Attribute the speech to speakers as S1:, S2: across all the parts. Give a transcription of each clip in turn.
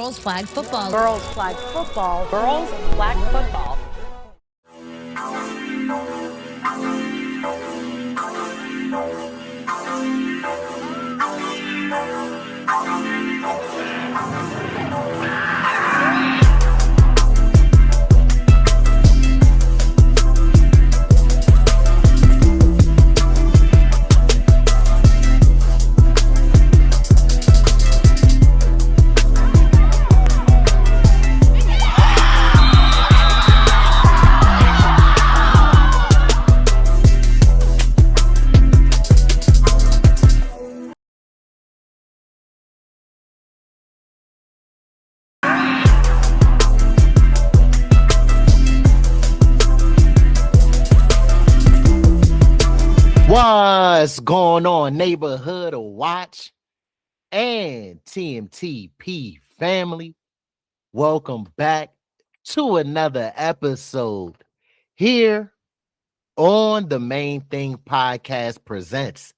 S1: girls flag football.
S2: Girls flag football. Girls flag football.
S3: What's going on, neighborhood of watch and TMTP family? Welcome back to another episode here on the Main Thing Podcast presents.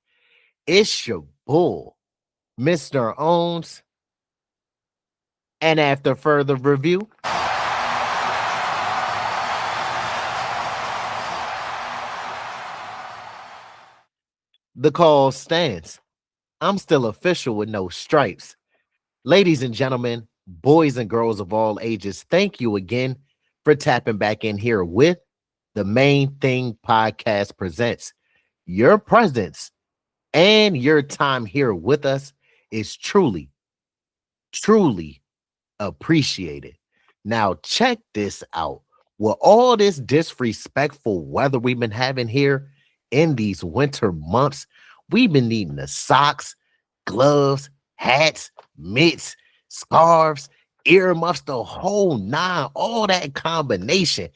S3: It's your bull, Mr. Owns. And after further review, the call stands. I'm still official with no stripes. Ladies and gentlemen, boys and girls of all ages, thank you again for tapping back in here with the Main Thing Podcast presents. Your presence and your time here with us is truly appreciated. Now, check this out. With all this disrespectful weather we've been having here in these winter months, we've been needing the socks, gloves, hats, mitts, scarves, earmuffs, the whole nine, all that combination.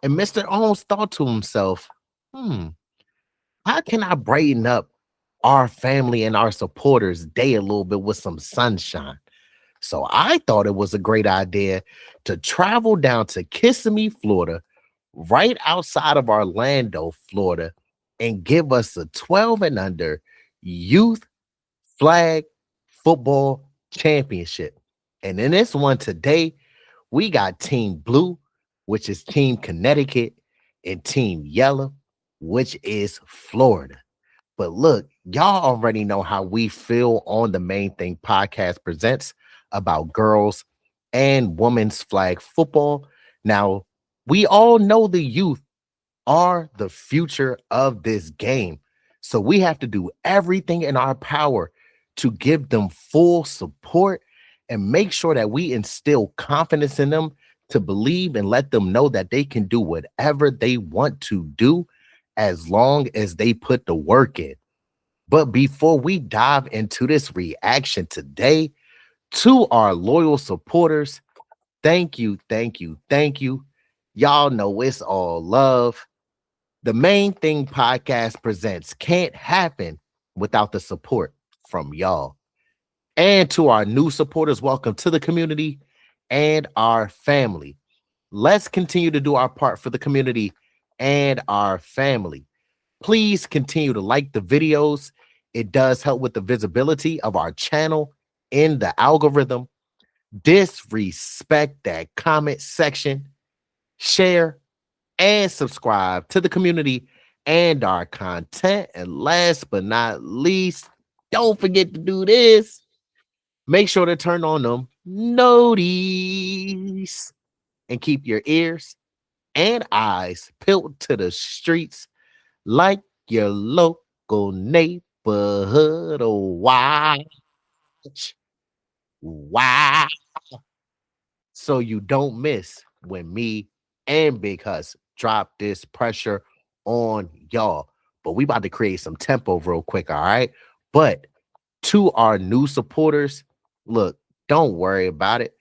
S3: And Mr. Owens thought to himself, how can I brighten up our family and our supporters' day a little bit with some sunshine? So I thought it was a great idea to travel down to Kissimmee, Florida, right outside of Orlando, Florida, and give us a 12 and under youth flag football championship. And in this one today, we got Team Blue, which is Team Connecticut, and Team Yellow, which is Florida. But look, y'all already know how we feel on the Main Thing Podcast presents about girls and women's flag football. Now, we all know the youth are the future of this game. So we have to do everything in our power to give them full support and make sure that we instill confidence in them to believe and let them know that they can do whatever they want to do as long as they put the work in. But before we dive into this reaction today, to our loyal supporters, thank you. Y'all know it's all love. The Main Thing Podcast presents can't happen without the support from y'all. And to our new supporters, welcome to the community and our family. Let's continue to do our part for the community and our family. Please continue to like the videos. It does help with the visibility of our channel in the algorithm. Disrespect that comment section, share, and subscribe to the community and our content. And last but not least, don't forget to do this. Make sure to turn on them noties and keep your ears and eyes peeled to the streets like your local neighborhood watch. Wow. So you don't miss when me and Big Hus drop this pressure on y'all. But we about to create some tempo real quick, all right? But to our new supporters, look, don't worry about it.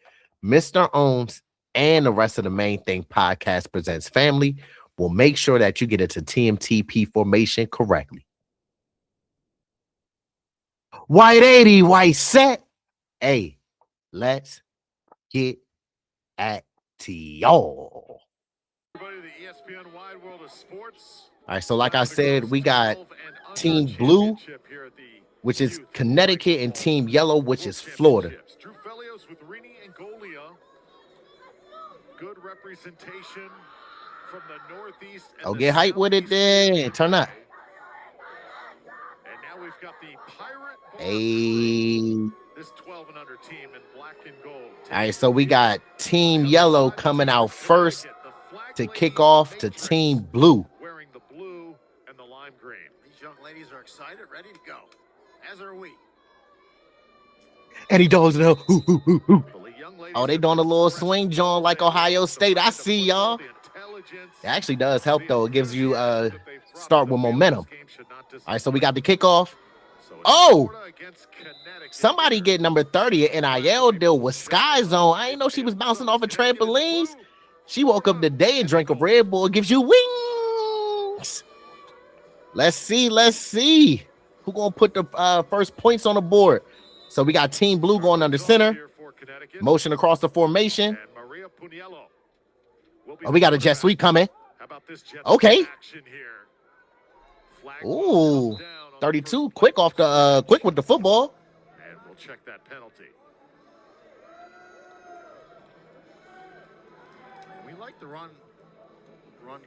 S3: Mr. Owns and the rest of the Main Thing Podcast presents family will make sure that you get into TMTP formation correctly. White 80, white set. Hey, let's get at y'all. All right, so like I said, we got Team Blue, which is Connecticut, and Team Yellow, which is Florida.
S1: Good representation from the Northeast.
S3: Oh, get hype with it then. Turn up.
S1: And now we've got the Pirate.
S3: Hey.
S1: This 12 and under team in black and gold.
S3: All right, so we got Team Yellow coming out first to kick off to Team Blue.
S1: Wearing the blue and the lime green.
S4: These young ladies are excited, ready to go. As are we.
S3: And he does it. Oh, they doing a little swing joint like Ohio State. I see y'all. It actually does help though. It gives you start with momentum. All right, so we got the kickoff. Oh, somebody get number 30 at NIL deal with Sky Zone. I didn't know she was bouncing off of trampolines. She woke up today and drank a Red Bull. It gives you wings. Let's see. Who gonna put the first points on the board? So we got Team Blue going under center. Motion across the formation. Oh, we got a jet sweep coming. Okay. Ooh, 32, quick off the quick with the football.
S1: And we'll check that penalty.
S4: We like the run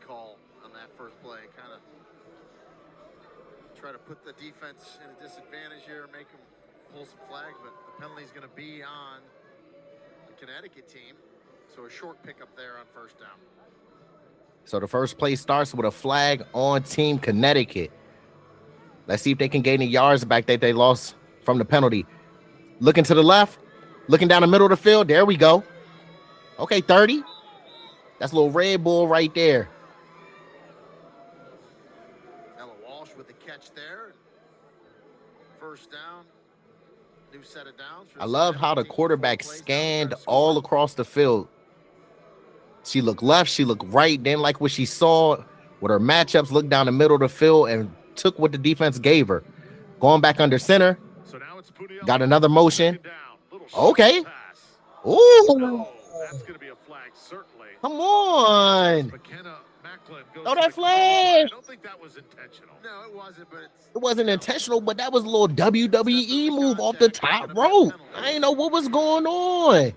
S4: call on that first play. Kind of try to put the defense in a disadvantage here, make them pull some flags, but the penalty is going to be on the Connecticut team. So a short pickup there on first down.
S3: So the first play starts with a flag on Team Connecticut. Let's see if they can gain the yards back that they lost from the penalty. Looking to the left, looking down the middle of the field. There we go. Okay, 30. That's a little Red Bull right there.
S4: Ella Walsh with the catch there. First down. New set of downs.
S3: I love how the quarterback scanned all across the field. She looked left, she looked right, didn't like what she saw with her matchups, looked down the middle of the field and took what the defense gave her. Going back under center.
S1: So now it's
S3: got another motion. Okay. Ooh.
S1: Oh, that's going to be a flag, certainly.
S3: Come on. Throw that flag.
S1: I don't think that was intentional.
S4: No, it wasn't, but
S3: it wasn't intentional, but that was a little WWE move off the top rope. I didn't know what was going on.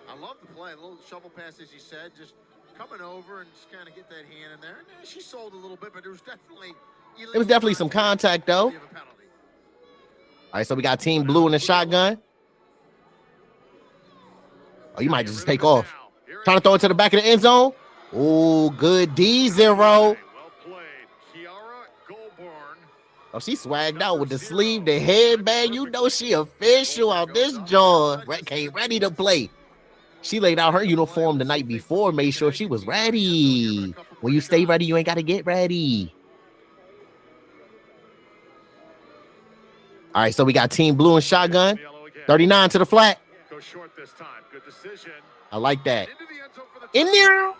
S4: I love the play. A little shovel pass, as you said, just coming over and just kind of get that hand in there. And she sold a little bit, but there was definitely
S3: some contact though. All right, so we got Team Blue in the shotgun. Oh, you might just take off. Trying to throw it to the back of the end zone. Oh, good D0.
S1: Well played.
S3: Oh, she swagged out with the sleeve, the headband. You know she official out this joint. Ready to play. She laid out her uniform the night before, made sure she was ready. When you stay ready, you ain't got to get ready. All right, so we got Team Blue and shotgun. 39 to the flat.
S1: Go short this time. Good decision.
S3: I like that. In there.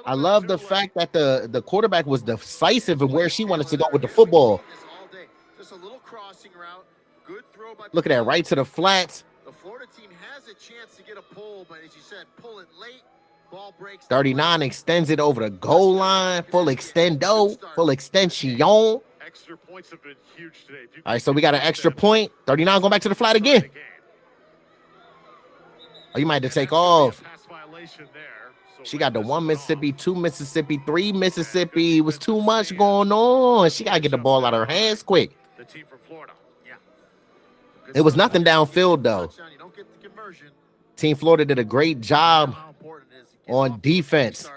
S3: I love the fact that the quarterback was decisive in where she wanted to go with the football.
S4: Just a little crossing route. Good throw by.
S3: Look at that, right to the flats.
S4: The Florida team has a chance to get a pull, but as you said, pull it late. Ball breaks.
S3: 39 extends it over the goal line. Full extendo. Full extension.
S1: Extra points have been huge today.
S3: All right, so we got an extra point. 39 going back to the flat again. Oh, you might have to take off. She got the 1 Mississippi, 2 Mississippi, 3 Mississippi. It was too much going on. She got to get the ball out of her hands quick.
S1: The team from Florida.
S4: Yeah.
S3: It was nothing downfield, though. Team Florida did a great job on defense.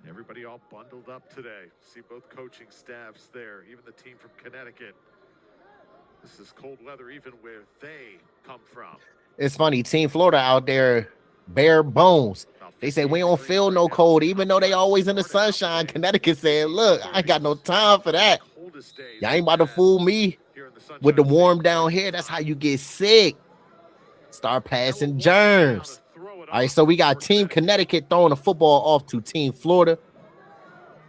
S1: Everybody all bundled up today. See both coaching staffs there, even the team from Connecticut. This is cold weather, even where they come from.
S3: It's funny, Team Florida out there, bare bones. They say we don't feel no cold, even though they always in the sunshine. Connecticut said, look, I ain't got no time for that. Y'all ain't about to fool me with the warm down here. That's how you get sick. Start passing germs. All right, so we got Team Connecticut throwing the football off to Team Florida.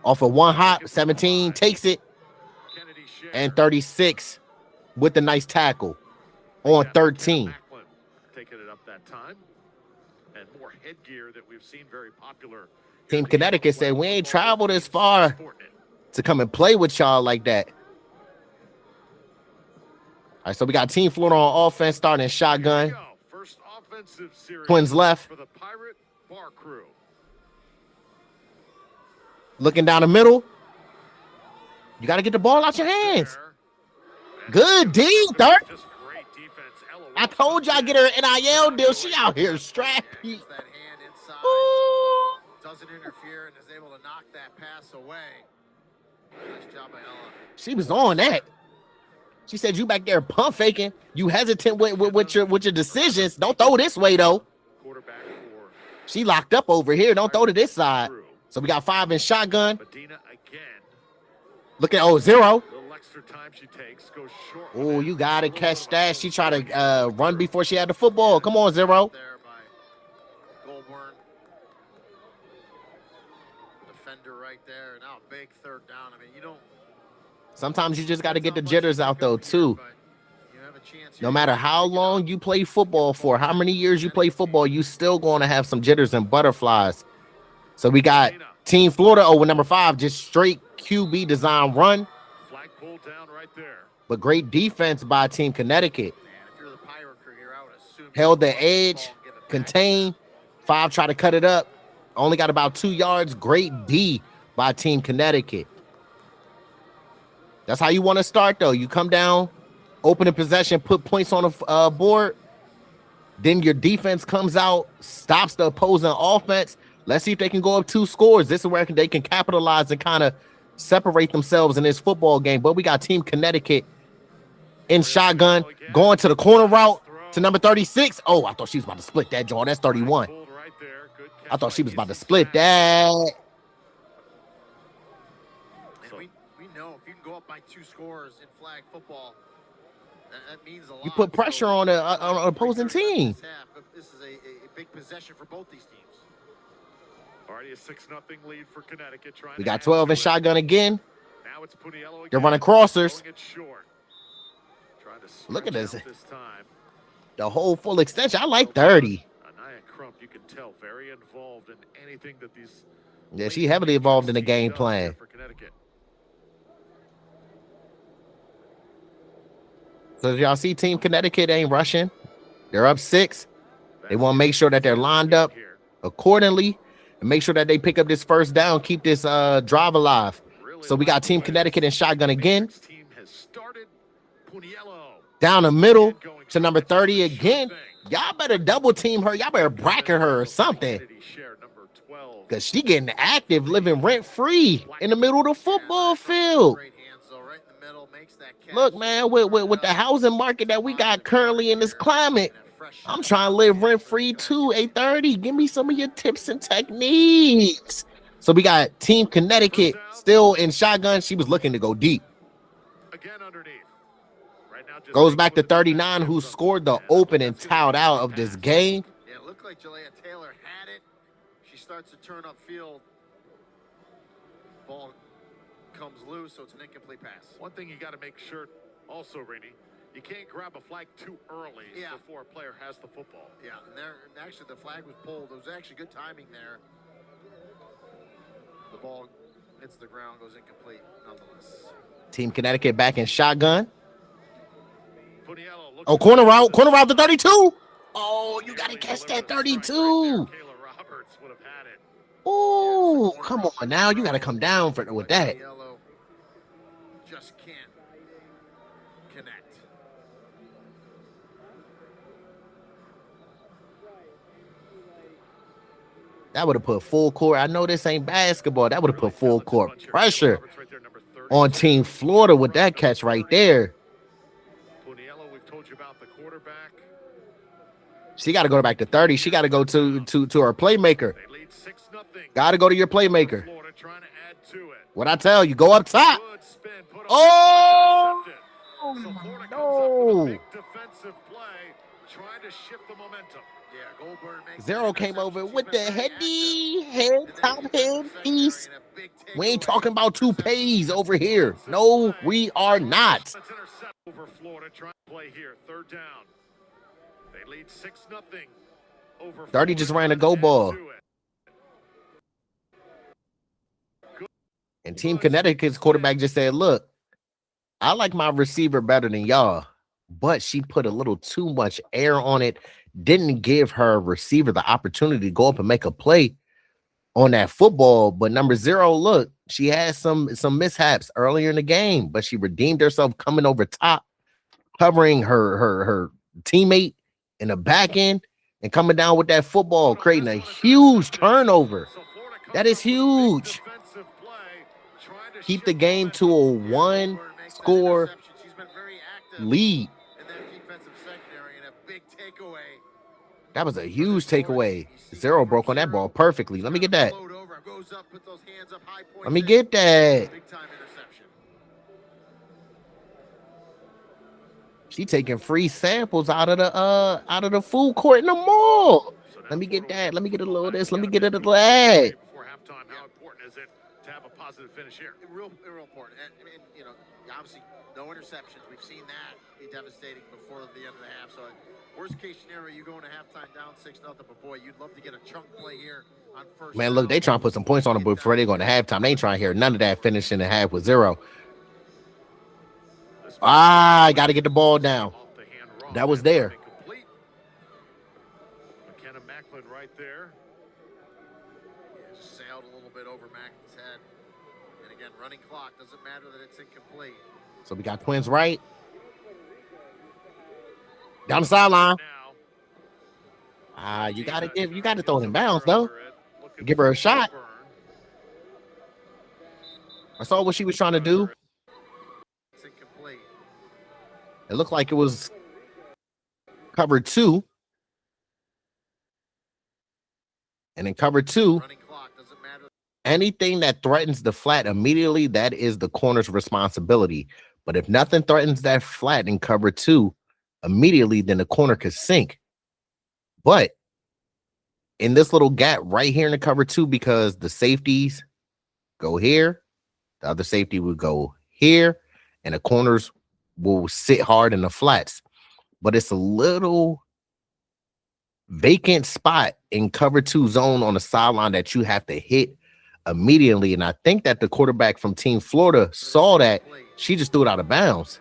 S3: Off of one hop, 17 takes it. And 36 with the nice tackle on 13.
S1: Taking it up that time. And more headgear that we've seen very popular.
S3: Team Connecticut said, we ain't traveled as far to come and play with y'all like that. All right, so we got Team Florida on offense starting in shotgun.
S1: First offensive series
S3: Twins left.
S1: for the Pirate Bar Crew.
S3: Looking down the middle. You got to get the ball out your hands. Good D, third. I told you I get her an NIL deal. She out here strappy.
S4: Doesn't interfere and is able to knock that pass away. Nice job by Ella.
S3: She was on that. She said you back there pump faking. You hesitant with your decisions. Don't throw this way though. She locked up over here. Don't throw to this side. So we got 5 in shotgun. Look at 0. Oh, you gotta catch that. She tried to run before she had the football. Come on, 0.
S4: Defender right there. Now a big third down. I mean, you don't.
S3: Sometimes you just got to get the jitters out though too. No matter how long you play football for, how many years you play football, you still going to have some jitters and butterflies. So we got Team Florida with number 5, just straight QB design run.
S1: Flag pulled down right there.
S3: But great defense by Team Connecticut. Held the edge, contained. 5 try to cut it up. Only got about 2 yards. Great D by Team Connecticut. That's how you want to start, though. You come down, open in possession, put points on the board. Then your defense comes out, stops the opposing offense. Let's see if they can go up 2 scores. This is where they can capitalize and kind of separate themselves in this football game. But we got Team Connecticut in shotgun, going to the corner route to number 36. Oh, I thought she was about to split that, John. That's 31. I thought she was about to split that.
S4: We know if you can go up by 2 scores in flag football, that means a lot.
S3: You put pressure on an opposing team.
S4: This is a big possession for both these teams.
S1: Already a 6-0 lead for Connecticut.
S3: We got 12 in shotgun again.
S1: Now it's Puniello again.
S3: They're running crossers.
S1: Look
S3: at this. The whole full extension. I like 30.
S1: Anaya Crump, you can tell, very involved in anything that these.
S3: Yeah, she heavily involved in the game plan.
S1: For Connecticut.
S3: So y'all see Team Connecticut ain't rushing. They're up 6. They want to make sure that they're lined up accordingly and make sure that they pick up this first down, keep this drive alive. So we got Team Connecticut in shotgun again. Down the middle to number 30 again. Y'all better double team her. Y'all better bracket her or something. Because she getting active, living rent-free in the middle of the football field. Look, man, with the housing market that we got currently in this climate, I'm trying to live rent-free too. 8:30. Give me some of your tips and techniques. So we got Team Connecticut still in shotgun. She was looking to go deep.
S1: Again underneath. Right now,
S3: goes back to 39, who scored the open and towed out of this game.
S4: Yeah, it looked like Jalea Taylor had it. She starts to turn upfield. Ball comes loose, so it's an incomplete pass.
S1: One thing you got to make sure also, Rainey, you can't grab a flag too early before a player has the football.
S4: Yeah, and there actually the flag was pulled. It was actually good timing there. The ball hits the ground, goes incomplete nonetheless.
S3: Team Connecticut back in shotgun.
S1: Puniello,
S3: oh, corner route to 32. Oh, you got to catch that 32. Oh, come on now. You got to come down with that.
S4: Just can't connect.
S3: That would have put full court. I know this ain't basketball. That would have put full court pressure on Team Florida with that catch right there.
S1: Puniello, we've told you about the quarterback.
S3: She got to go back to 30. She got to go to her playmaker. Got to go to your playmaker. What I tell you, go up top. Oh, no. Zero came over with the head top head piece. We ain't talking about toupees over here. No, we are not.
S1: Over Florida trying to play here. Third down. They lead 6-0 over
S3: 30 just ran a go ball. And Team Connecticut's quarterback just said, look, I like my receiver better than y'all. but she put a little too much air on it, didn't give her receiver the opportunity to go up and make a play on that football. But number 0, look, she had some mishaps earlier in the game, but she redeemed herself coming over top, covering her teammate in the back end and coming down with that football, creating a huge turnover. That is huge. Keep the game to a 1 score lead. That was a huge takeaway. 0 broke on that ball perfectly. Let me get that. Let me get that. She taking free samples out of the food court in the mall. Let me get that. Let me get a little of this. Let me get a little of that.
S1: Before halftime, how important is it to have a positive finish here?
S4: Real important. And you know, obviously, no interceptions. We've seen that be devastating before the end of the half. So, worst case scenario, you go into halftime down 6-0. But boy, you'd love to get a chunk play here on first.
S3: Man, look, they trying to put some points on the board before they go to halftime. They ain't trying to hear none of that finishing the half with 0. I got to get the ball down. That was there.
S1: McKenna Macklin right there.
S4: Yeah, just sailed a little bit over Macklin's head. And again, running clock. Doesn't matter that it's incomplete.
S3: So we got Twins right. Down the sideline. You gotta throw it in bounds though. Give her a shot. I saw what she was trying to do. It looked like it was cover 2. And in cover 2, anything that threatens the flat immediately, that is the corner's responsibility. But if nothing threatens that flat in cover 2 immediately, then the corner could sink. But in this little gap right here in the cover 2, because the safeties go here, the other safety would go here, and the corners will sit hard in the flats. But it's a little vacant spot in cover 2 zone on the sideline that you have to hit immediately. And I think that the quarterback from Team Florida saw that. She just threw it out of bounds.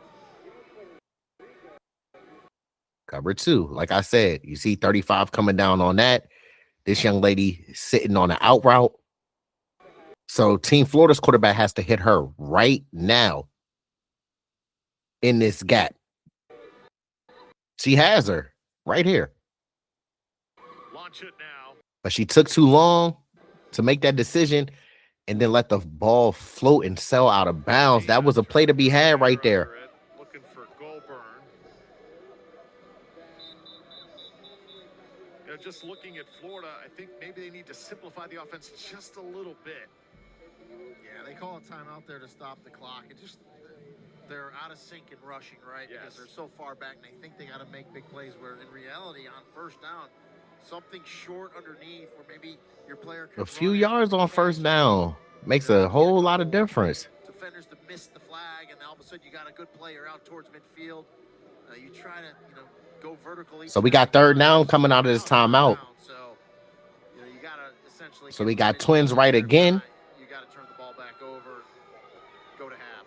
S3: Cover 2. Like I said, you see 35 coming down on that. This young lady sitting on the out route. So Team Florida's quarterback has to hit her right now in this gap. She has her right here.
S1: Launch it now.
S3: But she took too long to make that decision and then let the ball float and sail out of bounds. That was a play to be had right there.
S1: Looking for Goldburn. You know, just looking at Florida, I think maybe they need to simplify the offense just a little bit.
S4: Yeah, they call a timeout there to stop the clock. It just, they're out of sync in rushing, right?
S1: Yes.
S4: Because they're so far back, and they think they got to make big plays, where in reality, on first down, something short underneath, where maybe your player could
S3: a few yards on first down makes a whole lot of difference.
S4: Defenders to miss the flag, and all of a sudden you got a good player out towards midfield. You try to, go vertically.
S3: So we got third down coming out of this timeout.
S4: So, you got to essentially.
S3: So we got Twins right again.
S4: You got to turn the ball back over. Go to half.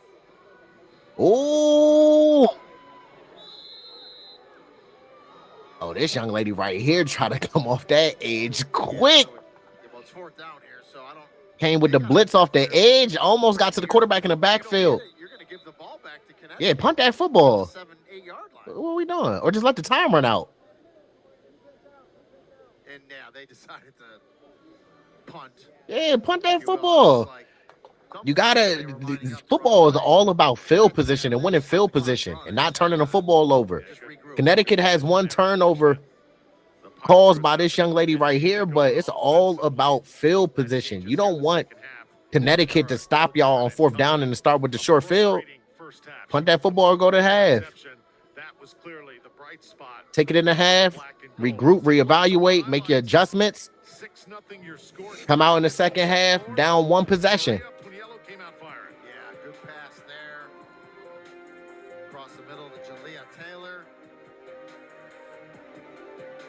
S3: Oh, this young lady right here trying to come off that edge quick.
S4: Well, it's fourth down here, so I don't.
S3: Came with the blitz off the edge. Almost got to the quarterback in the backfield.
S4: You're going to give the ball back to Connecticut.
S3: Yeah, punt that football.
S4: 7-8 yard line.
S3: What are we doing? Or just let the time run out.
S4: And yeah, they decided to punt.
S3: Yeah, punt that football. You gotta. Football is all about field position and winning field position and not turning the football over. Connecticut has one turnover caused by this young lady right here, but it's all about field position. You don't want Connecticut to stop y'all on fourth down and to start with the short field. Punt that football or go to half. Take it in the half, regroup, reevaluate, make your adjustments. Come out in the second half, down 1 possession.
S4: Yeah, good pass there. Across the middle to Jalea Taylor.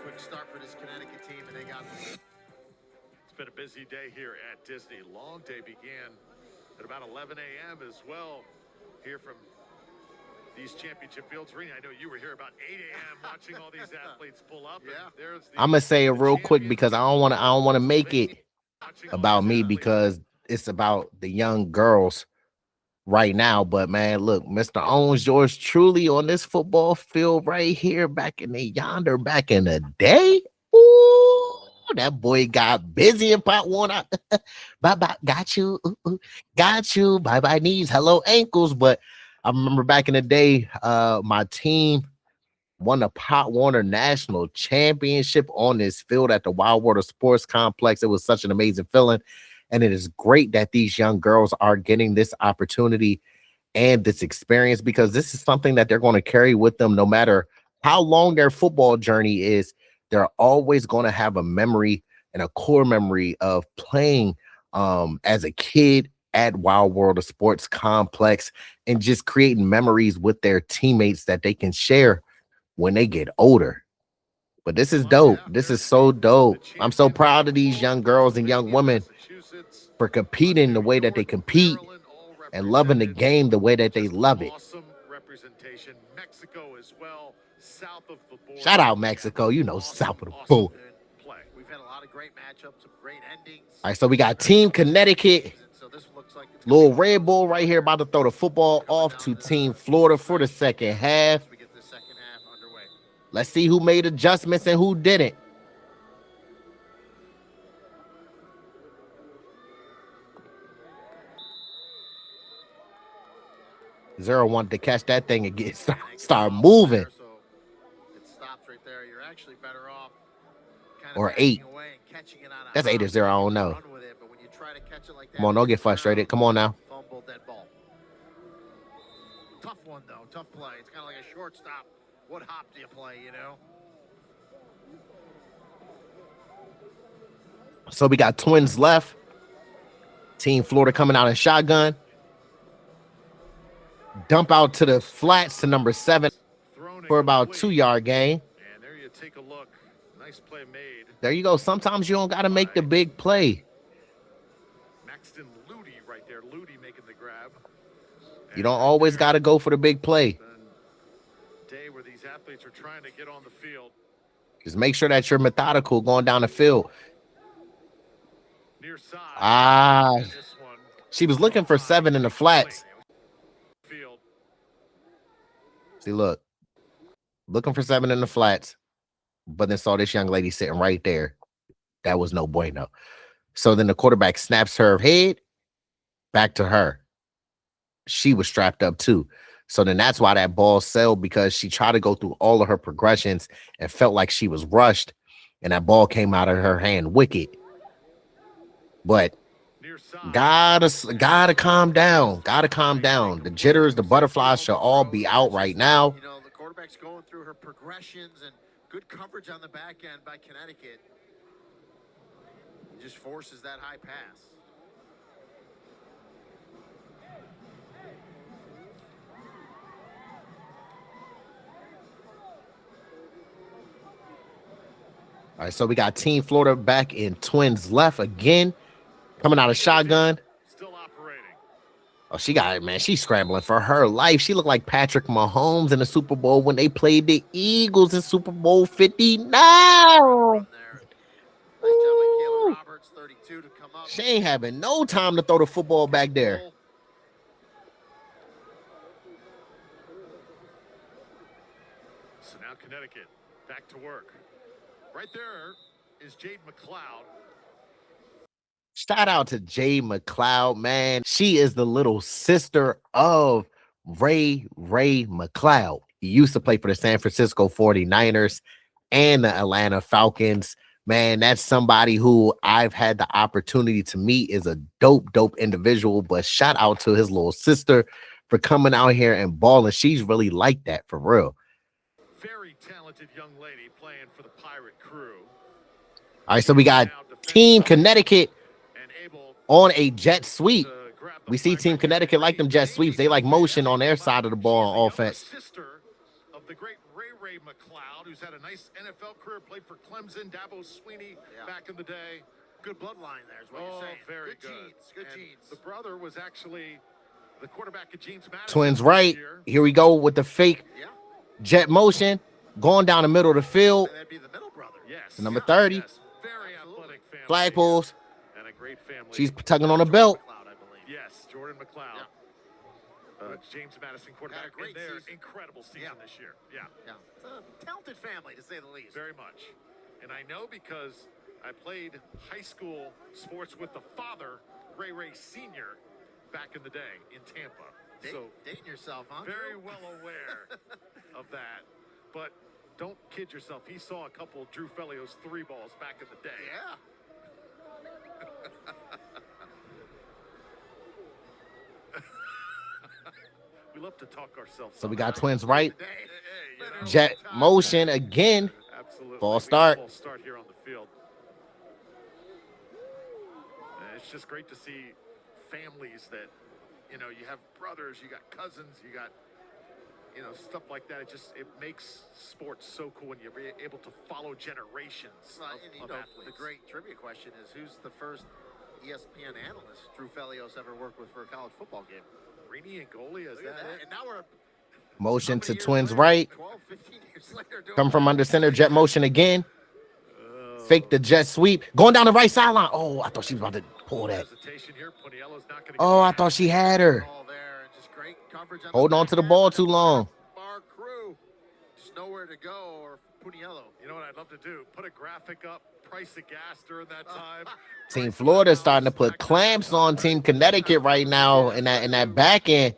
S4: Quick start for this Connecticut team, and they got.
S1: It's been a busy day here at Disney. Long day began at about 11 a.m. as well. Here from these championship fields. Rena, I know you were here about 8 a.m. watching all these athletes pull up.
S4: Yeah.
S1: And there's the,
S3: I'm gonna say it real quick because I don't want to make it about me
S1: athletes.
S3: because it's about the young girls right now. But man, look, Mr. Owens, yours truly on this football field right here, back in the day. Ooh, that boy got busy in pot one. Bye bye, got you, got you. Bye bye knees, hello ankles. But I remember back in the day, my team won the Pot Warner National Championship on this field at the Wild World of Sports Complex. It was such an amazing feeling. And it is great that these young girls are getting this opportunity and this experience because this is something that they're going to carry with them no matter how long their football journey is. They're always going to have a memory and a core memory of playing as a kid at Wild World of Sports Complex and just creating memories with their teammates that they can share when they get older. But this is dope. This is so dope. I'm so proud of these young girls and young women for competing the way that they compete and loving the game the way that they love it.
S1: Awesome representation. Mexico as well, south of the border.
S3: Shout out Mexico, you know, south of the border.
S1: Play.
S4: We've had a lot of great matchups, some great endings.
S3: All right, so we got Team Connecticut.
S4: So this looks like
S3: Little Red Bull right here about to throw the football off to Team Florida for the second half.
S4: We get the second half underway.
S3: Let's see who made adjustments and who didn't. Zero wanted to catch that thing and get start moving.
S4: So it stops right there. You're actually better off kind of
S3: Or 8.
S4: away and catching it on a
S3: That's 8 or 0. I don't know.
S4: run with it, but when you try to catch it like that,
S3: Come on, don't get frustrated. Come on now.
S4: Fumble that ball. Tough one though. Tough play. It's kind of like a shortstop. What hop do you play? You know.
S3: So we got Twins left. Team Florida coming out in shotgun. Dump out to the flats to number 7 for about 2-yard gain.
S1: And there you take a look. Nice play made.
S3: There you go. Sometimes you don't got to make the big play.
S1: Maxton Ludi right there. Ludi making the grab.
S3: You don't always got to go for the big play.
S1: Day where these athletes are trying to get on the field.
S3: Just make sure that you're methodical going down the field.
S1: Near side.
S3: She was looking for 7 in the flats. See, look, looking for 7 in the flats, but then saw this young lady sitting right there. That was no bueno. So then the quarterback snaps her head back to her. She was strapped up too. So then that's why that ball sailed, because she tried to go through all of her progressions and felt like she was rushed, and that ball came out of her hand wicked. But gotta calm down. Gotta calm down. The jitters, the butterflies should all be out right now.
S4: You know, the quarterback's going through her progressions and good coverage on the back end by Connecticut. It just forces that high pass.
S3: All right, so we got Team Florida back in Twins left again. Coming out of shotgun.
S1: Still operating.
S3: Oh, she got it, man. She's scrambling for her life. She looked like Patrick Mahomes in the Super Bowl when they played the Eagles in Super Bowl 59. Nice
S4: job by Roberts, 32 to come up.
S3: She ain't having no time to throw the football back there.
S1: So now Connecticut back to work. Right there is Jade McLeod.
S3: Shout out to Jay McLeod, man. She is the little sister of Ray McLeod. He used to play for the San Francisco 49ers and the Atlanta Falcons. Man, that's somebody who I've had the opportunity to meet. Is a dope individual. But shout out to his little sister for coming out here and balling. She's really like that for real.
S1: Very talented young lady playing for the Pirate Crew.
S3: All right, so we got Team Connecticut on a jet sweep. We see Team Connecticut like them jet sweeps. They like motion on their side of the ball on offense.
S1: Sister of the great Ray McLeod, who's had a nice NFL career, played for Clemson, Dabo Sweeney back in the day.
S4: Good bloodline there is what you're saying.
S1: Very good.
S4: Genes, good genes.
S1: The brother was actually The quarterback of James Madison
S3: Twins right. Here we go with the fake jet motion. Going down the middle of the field.
S4: That'd be the middle brother.
S1: Yes.
S3: The number 30.
S1: Yes. Very athletic family.
S3: Flagpoles.
S1: And a great family.
S3: She's tugging on a belt.
S4: McLeod, I believe.
S1: Yes, Jordan McLeod. James Madison quarterback in their incredible season this year. Yeah.
S4: It's a talented family, to say the least.
S1: Very much. And I know because I played high school sports with the father, Ray Sr., back in the day in Tampa. So
S4: dating yourself, huh?
S1: Very well aware of that. But don't kid yourself. He saw a couple of Drew Felios 3 balls back in the day.
S4: Yeah.
S1: We love to talk ourselves.
S3: So we got Twins right. Jet motion again.
S1: Absolutely.
S3: Ball start.
S1: Ball start here on the field. And it's just great to see families that, you know, you have brothers, you got cousins, you got, you know, stuff like that. It makes sports so cool when you're able to follow generations of athletes.
S4: The great trivia question is, who's the first ESPN analyst Drew Felios ever worked with for a college football game?
S1: Rini and Golia, is that it?
S4: And now we're
S3: Motion to Twins right.
S4: 12, 15 years later.
S3: Come from under center, jet motion again. Fake the jet sweep. Going down the right sideline. Oh, I thought she was about to pull that. Oh, I thought she had her. Hold on to the ball too long.
S4: Bar crew. Just nowhere to go, or Puniello.
S1: You know what I'd love to do? Put a graphic up, price of gas during that time.
S3: Team Florida is starting to put clamps on Team Connecticut right now in that back end.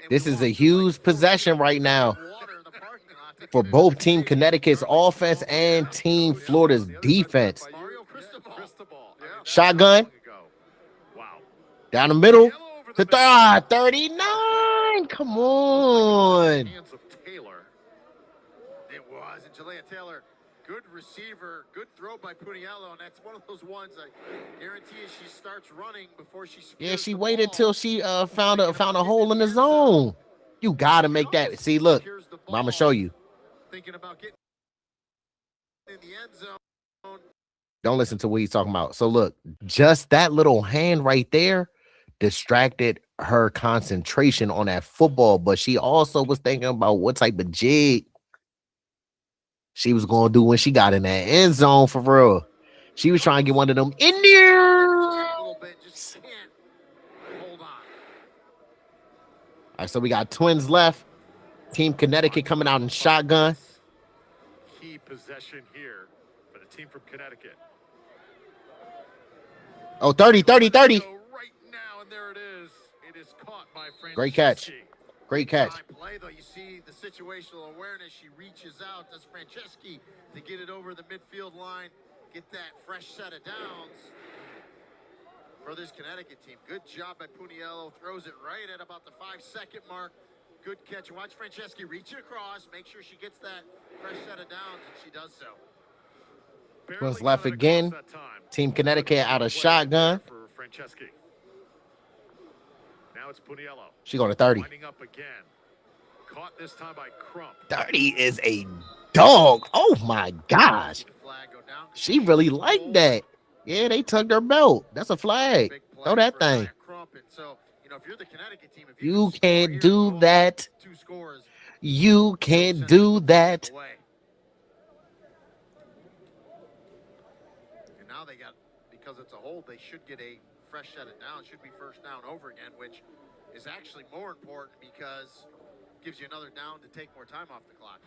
S3: This is a huge possession right now for both Team Connecticut's offense and Team Florida's defense. Shotgun. Down the middle. To 39. Come on.
S4: It was. And Jalea Taylor, good receiver, good throw by Puniello, and that's one of those ones I guarantee you she starts running before she secures
S3: Yeah, she
S4: the
S3: waited
S4: ball.
S3: till she found a hole in the zone. You gotta make that. See, look, I'm gonna show you.
S4: Thinking about getting in the end zone.
S3: Don't listen to what he's talking about. So look, just that little hand right there distracted her concentration on that football, but she also was thinking about what type of jig she was going to do when she got in that end zone for real. She was trying to get one of them in there. All right, so we got Twins left. Team Connecticut coming out in shotgun.
S1: Key possession here for the team from Connecticut.
S3: Oh, 30.
S1: Right now, and there it is. It is caught by Franceschi.
S3: Great catch. Great catch.
S4: Play, though, you see the situational awareness. She reaches out. Does Franceschi to get it over the midfield line, get that fresh set of downs for this Connecticut team. Good job by Puniello. Throws it right at about the 5-second mark. Good catch. Watch Franceschi reach it across. Make sure she gets that fresh set of downs, and she does so.
S3: Twins left again. Team Connecticut out of shotgun.
S1: For Franceschi. Now it's Puniello.
S3: She going to 30.
S1: Winding up again. Caught this time by Crump.
S3: 30 is a dog. Oh my gosh. She really liked that. Yeah, they tugged her belt. That's a flag. Throw that thing. You can't do that. You can't do that.
S4: And now they got, because it's a hold, they should get a fresh set of downs. Should be first down over again, which is actually more important because it gives you another down to take more time off the clock.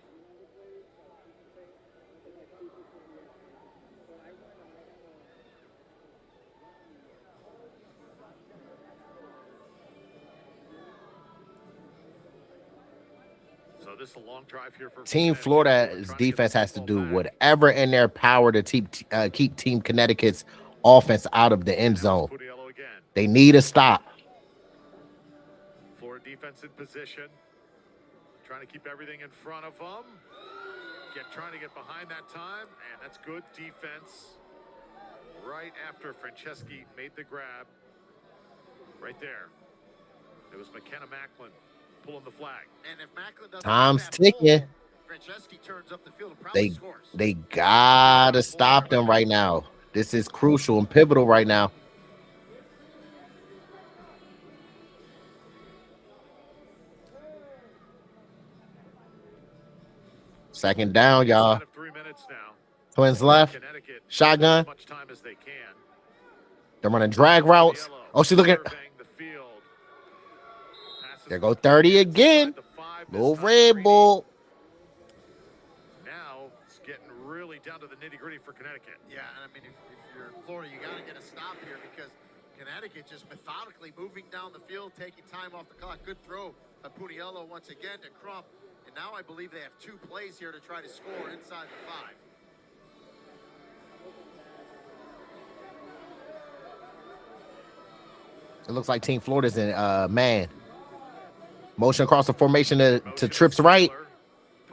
S1: So this is a long drive here for
S3: Team Florida's defense has to do whatever in their power to keep Team Connecticut's offense out of the end zone. They need a stop.
S1: Florida defense in position, trying to keep everything in front of them. Trying to get behind that time, and that's good defense. Right after Franceschi made the grab, right there, it was McKenna Macklin pulling the flag.
S4: And if Macklin doesn't
S3: time's ticking.
S4: Franceschi turns up the field and probably scores.
S3: They gotta stop them right now. This is crucial and pivotal right now. Second down, y'all.
S1: Inside of 3 minutes now.
S3: Twins left.
S1: Connecticut
S3: Shotgun.
S1: as much time as they can.
S3: They're running drag routes. Oh, she's looking.
S1: Surveying the field. Passes
S3: There go 30 again.
S1: inside the 5 this
S3: Little
S1: time.
S3: Red Bull.
S1: Now it's getting really down to the nitty-gritty for Connecticut.
S4: Yeah, and I mean, if you're in Florida, you got to get a stop here because Connecticut just methodically moving down the field, taking time off the clock. Good throw by Puniello once again to Crump. And now I believe they have 2 plays here to try to score inside the 5.
S3: It looks like Team Florida's in man. Motion across the formation to Trips right.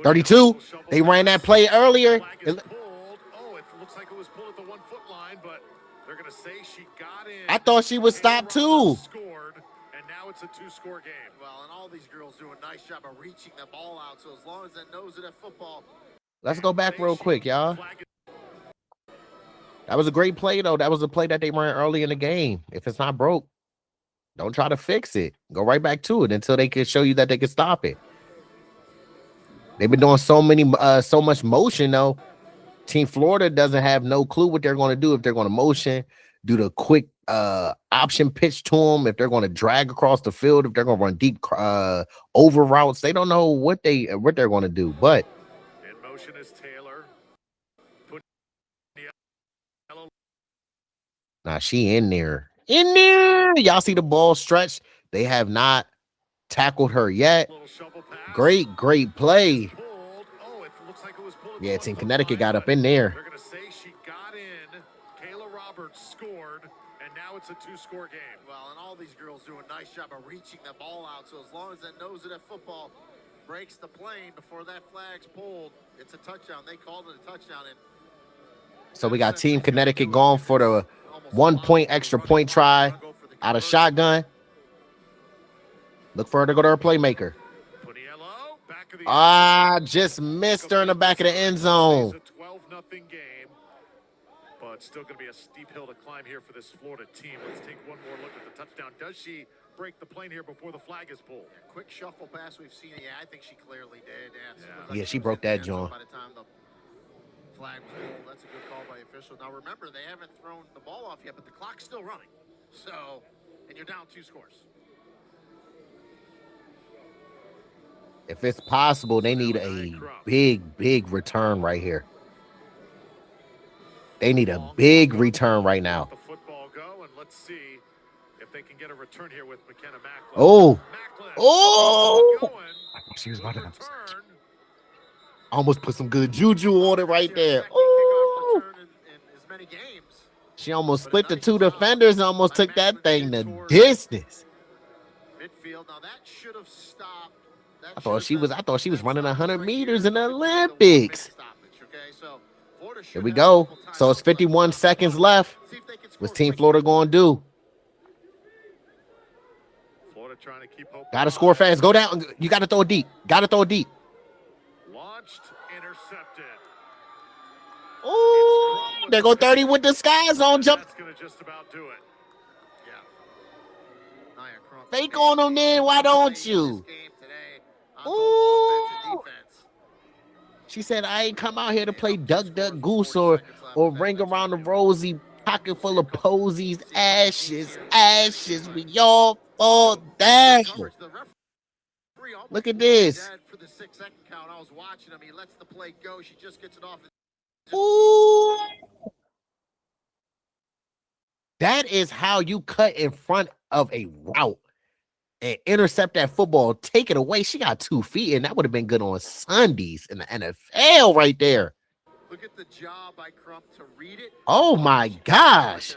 S3: 32. They ran that play earlier.
S1: Oh, it looks like it was pulled at the 1-foot line, but they're going to say she got in.
S3: I thought she was stopped too.
S1: Scored, and now it's a 2-score game.
S4: Well, and all these girls do a nice job of reaching the ball out. So as long as that knows it at football.
S3: Let's go back real quick, y'all. That was a great play, though. That was a play that they ran early in the game. If it's not broke, don't try to fix it. Go right back to it until they can show you that they can stop it. They've been doing so much motion, though. Team Florida doesn't have no clue what they're going to do. If they're going to motion, do the quick option pitch to them, if they're going to drag across the field, if they're going to run deep over routes, they don't know what they're going to do. But
S1: in motion is Taylor.
S3: nah, she in there. In there. Y'all see the ball stretch? They have not tackled her yet. Great play.
S1: Oh, it looks like it was pulled.
S3: Yeah, Team Connecticut got up in there.
S1: They're going to say she got in. Kayla Roberts scored, and now it's a 2-score game.
S4: Well, and all these girls do a nice job of reaching the ball out. So as long as that knows it at football breaks the plane before that flag's pulled, it's a touchdown. They called it a touchdown. And
S3: so we got Team Connecticut going for the 1-point extra point try out of shotgun. Look for her to go to her playmaker. Just missed her in the back of the end zone.
S1: It's a 12-0 game, but still going to be a steep hill to climb here for this Florida team. Let's take one more look at the touchdown. Does she break the plane here before the flag is pulled?
S4: Quick shuffle pass we've seen. Yeah, I think she clearly did.
S3: Yeah, she broke that, John.
S4: By the time the flag was pulled, that's a good call by official. Now remember, they haven't thrown the ball off yet, but the clock's still running. So, and you're down 2 scores.
S3: If it's possible, they need a big return right here. They need a big return right now.
S1: The football go, and let's see if they can get a return here with McKenna Macklin.
S3: Oh,
S1: I
S3: thought she was about to almost put some good juju on it right there. Oh, she almost split the 2 defenders and almost took that thing the distance.
S4: Midfield. Now that should have stopped.
S3: I thought she was running 100 meters in the Olympics. Here we go. So it's 51 seconds left. What's Team Florida going to do?
S1: Florida trying to keep hope.
S3: Got to score fast. Go down. You got to throw it deep.
S1: Launched, intercepted.
S3: Oh, there go 30 with the skies on jump.
S1: That's going to just about do it.
S3: Fake on them then. Why don't you? Ooh. She said, I ain't come out here to play duck, duck, goose or ring around the rosy, pocket full of posies, ashes. We all fall down. Look at this. Ooh. That is how you cut in front of a route and intercept that football, take it away. She got 2 feet, and that would have been good on Sundays in the NFL right there.
S4: Look at the job by Crump to read it.
S3: Oh my gosh.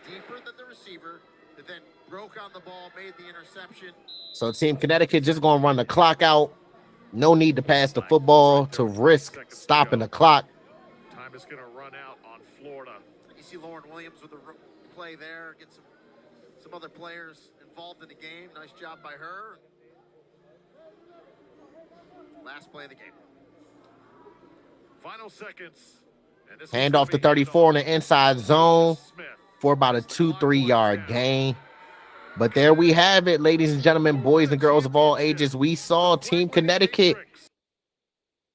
S4: Deeper than the receiver, but then broke on the ball, made the interception.
S3: So Team Connecticut just going to run the clock out. No need to pass the football to risk stopping the clock.
S1: Time is going to run out on Florida.
S4: You see Lauren Williams with a play there, get some other players involved in the game. Nice job by her. Last play of the game.
S1: Final seconds.
S3: Hand off to 34 in the inside zone for about a 2-3 yard gain. But there we have it, ladies and gentlemen, boys and girls of all ages. We saw Team Connecticut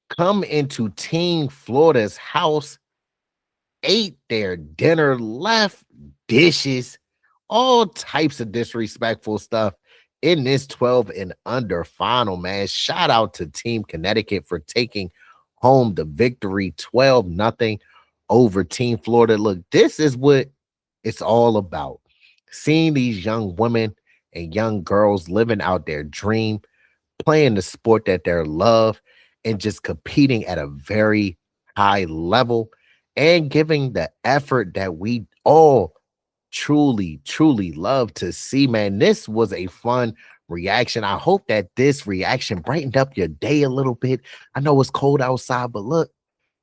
S3: come into Team Florida's house, ate their dinner, left dishes, all types of disrespectful stuff in this 12 and under final, man. Shout out to Team Connecticut for taking home the victory 12 nothing over Team Florida. Look, this is what it's all about. Seeing these young women and young girls living out their dream, playing the sport that they love, and just competing at a very high level and giving the effort that we all truly, truly love to see, man. This was a fun reaction. I hope that this reaction brightened up your day a little bit. I know it's cold outside, but look,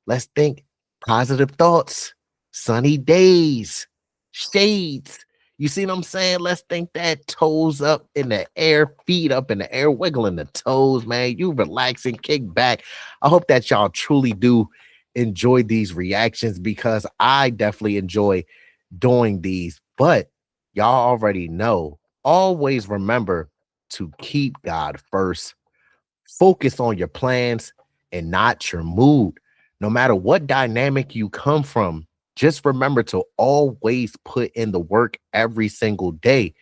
S3: let's think positive thoughts, sunny days, shades. You see what I'm saying? Let's think that toes up in the air, feet up in the air, wiggling the toes, man. You relax and kick back. I hope that y'all truly do enjoy these reactions because I definitely enjoy doing these. But y'all already know, always remember to keep God first. Focus on your plans and not your mood. No matter what dynamic you come from, just remember to always put in the work every single day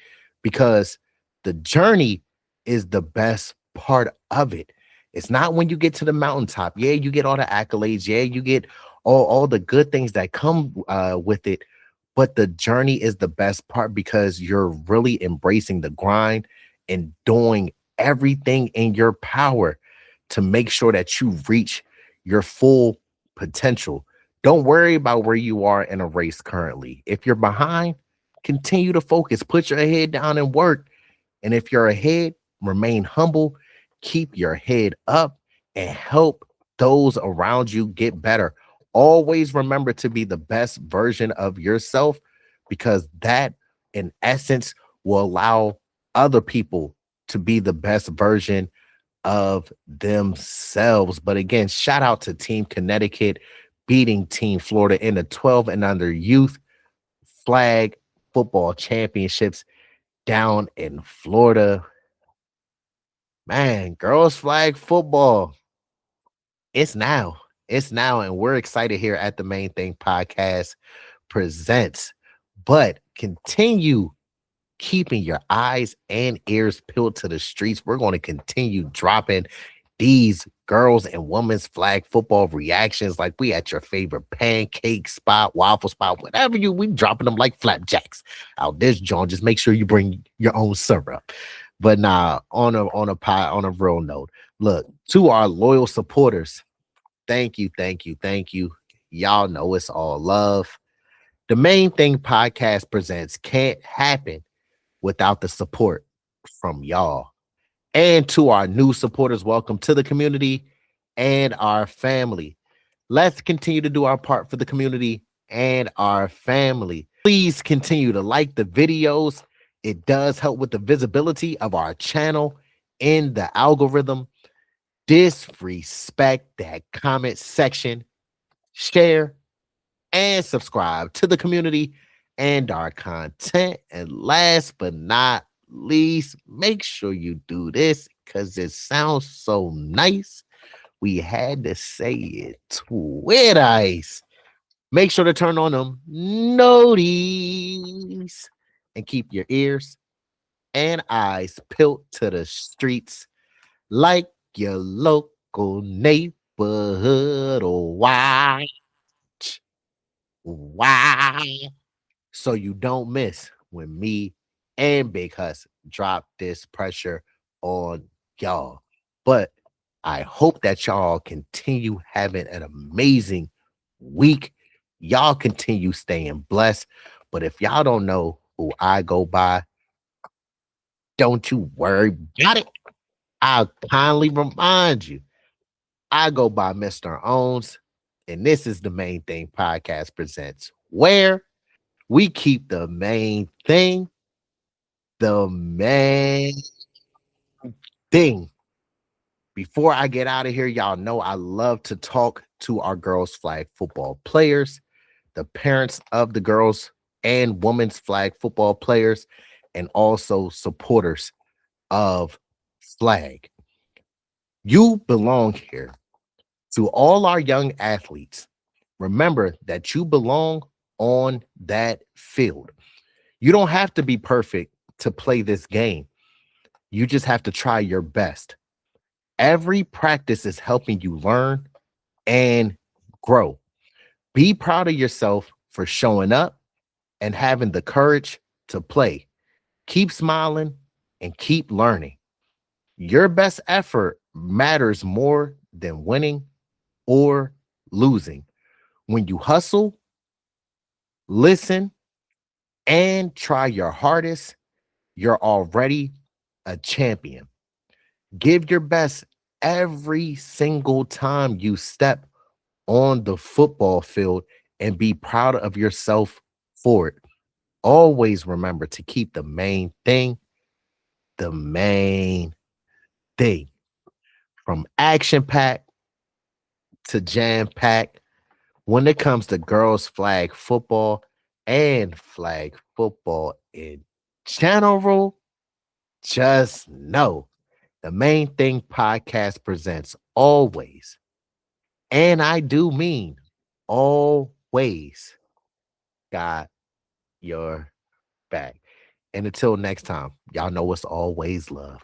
S3: because the journey is the best part of it. It's not when you get to the mountaintop. Yeah, you get all the accolades. Yeah, you get all the good things that come with it. But the journey is the best part because you're really embracing the grind and doing everything in your power to make sure that you reach your full potential. Don't worry about where you are in a race currently. If you're behind, continue to focus, put your head down and work. And if you're ahead, remain humble, keep your head up, and help those around you get better. Always remember to be the best version of yourself because that, in essence, will allow other people to be the best version of themselves. But again, shout out to Team Connecticut beating Team Florida in the 12 and under youth flag football championships down in Florida. Man, girls flag football. It's now. It's now. And we're excited here at the Main Thing Podcast presents. But continue keeping your eyes and ears peeled to the streets. We're going to continue dropping these girls and women's flag football reactions like we at your favorite pancake spot, waffle spot, whatever we dropping them like flapjacks out this joint. Just make sure you bring your own syrup. But nah, on a real note, look, to our loyal supporters, thank you, thank you, thank you. Y'all know it's all love. The Main Thing Podcast presents can't happen without the support from y'all. And to our new supporters, welcome to the community and our family. Let's continue to do our part for the community and our family. Please continue to like the videos. It does help with the visibility of our channel in the algorithm. Disrespect that comment section, share, and subscribe to the community and our content. And last but not least, make sure you do this because it sounds so nice. We had to say it twice. Make sure to turn on them noties and keep your ears and eyes peeled to the streets like your local neighborhood watch. Wow. So you don't miss when me and Big Hus drop this pressure on y'all. But I hope that y'all continue having an amazing week. Y'all continue staying blessed. But if y'all don't know who I go by, don't you worry about it. I'll kindly remind you. I go by Mr. Owns, and this is the Main Thing Podcast presents where we keep the main thing the main thing. Before I get out of here, y'all know I love to talk to our girls' flag football players, the parents of the girls and women's flag football players, and also supporters of flag. You belong here. To all our young athletes, remember that you belong on that field. You don't have to be perfect to play this game. You just have to try your best. Every practice is helping you learn and grow. Be proud of yourself for showing up and having the courage to play. Keep smiling and keep learning. Your best effort matters more than winning or losing. When you hustle, listen, and try your hardest, you're already a champion. Give your best every single time you step on the football field and be proud of yourself for it. Always remember to keep the main thing from action pack to jam pack when it comes to girls flag football and flag football in general. Just know the main thing podcast presents always, and I do mean always, got your back. And until next time, y'all know it's always love.